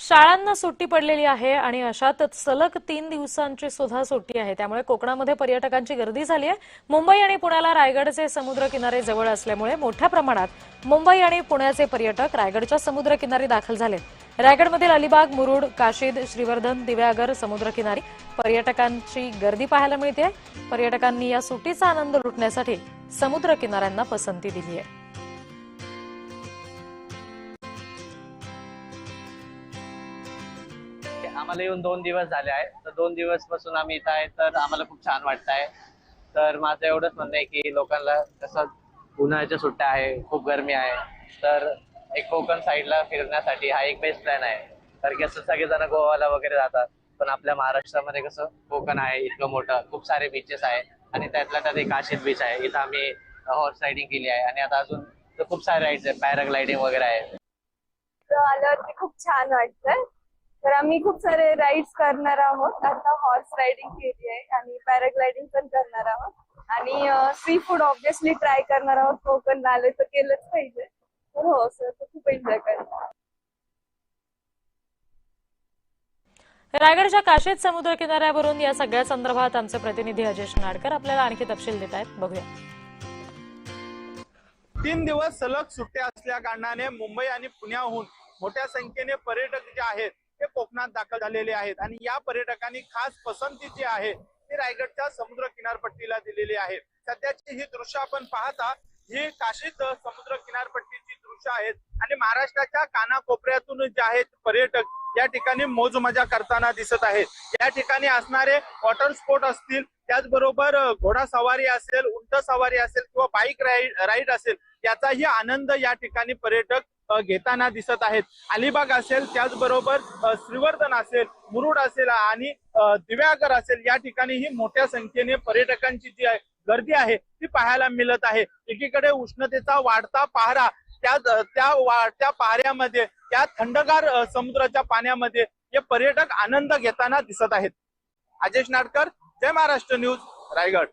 शाळांना सुट्टी पडलेली आहे आणि अशातच सलग 3 दिवसांची सुद्धा सुट्टी आहे। त्यामुळे कोकणामध्ये पर्यटकांची गर्दी झाली आहे। मुंबई आणि पुण्याला रायगडचे समुद्र किनारे जवळ असल्यामुळे मोठ्या प्रमाणात मुंबई आणि पुण्याचे पर्यटक रायगडच्या समुद्र किनारी दाखल झालेत। रायगडमधील अलिबाग, मुरुड, काशीद, श्रीवर्धन, दिव्यागर समुद्रकिनारी पर्यटकांची गर्दी पाहायला मिळते। पर्यटकांनी या सुट्टीचा आनंद लुटण्यासाठी समुद्र किनाऱ्यांना पसंती दिली आहे। आम्हाला येऊन 2 दिवस झाले आहेत, तर 2 दिवस पासून आम्ही इथं आहे, तर आम्हाला खूप छान वाटतंय। तर माझं एवढंच म्हणणं आहे की लोकांना कसं उन्हाळ्याच्या सुट्ट्या आहे, खूप गरमी आहे, तर एक कोकण साईडला फिरण्यासाठी हा एक बेस्ट प्लॅन आहे। कारण की असं सगळेजण गोवाला वगैरे जातात, पण आपल्या महाराष्ट्रामध्ये कसं कोकण आहे, इतकं मोठं, खूप सारे बीचेस आहे आणि त्यातल्या त्यात एक काशीद बीच आहे। इथं आम्ही हॉर्स रायडिंग केली आहे आणि आता अजून खूप सारे राईड्स आहेत, पॅराग्लायडिंग वगैरे आहे। आल्यावरती खूप छान वाटतंय। तर आम्ही खूप सारे राईड्स करणार आहोत। आता हॉर्स रायडिंग केली आहे आणि पॅराग्लायडिंग पण करणार आहोत आणि सी फूड ऑब्विसली ट्राय करणार आहोत। कोकणला आले तर केलंच पाहिजे। तर हो सर, खूप एन्जॉय करणार। रायगडच्या काशीद समुद्र किनाऱ्यावरून या सगळ्या संदर्भात आमचे प्रतिनिधी अजेश नाडकर आपल्याला आणखी तपशील देत आहेत, बघूया। 3 दिवस सलग सुट्ट्या असल्या कारणाने मुंबई आणि पुण्याहून मोठ्या संख्येने पर्यटक जे आहेत ते कोकणात दाखल झालेले आहेत आणि या पर्यटकांनी खास पसंती जी आहे ती रायगडच्या समुद्र किनारपट्टीला दिलेली आहे। सध्याची ही दृश्य आपण पाहता, ही काशीद समुद्र किनारपट्टीची दृश्य आहेत आणि महाराष्ट्राच्या कानाकोपऱ्यातून जे आहेत पर्यटक या ठिकाणी मौज मजा करताना दिसत आहेत। या ठिकाणी असणारे वॉटर स्पोर्ट असतील, त्याचबरोबर घोडा सवारी असेल, उंट सवारी असेल किंवा बाईक राईड असेल, याचाही आनंद या ठिकाणी पर्यटक घेताना दिसत आहेत। अलिबाग असेल, त्याचबरोबर श्रीवर्धन असेल, मुरुड असेल आणि दिव्यागर असेल, या ठिकाणीही मोठ्या संख्येने पर्यटकांची जी गर्दी आहे ती पाहायला मिळत आहे। एकीकडे उष्णतेचा वाढता पहारा, त्या वाढत्या पहाऱ्यामध्ये, त्या थंडगार समुद्राच्या पाण्यामध्ये हे पर्यटक आनंद घेताना दिसत आहेत। अजेश नाडकर, जय महाराष्ट्र न्यूज, रायगड।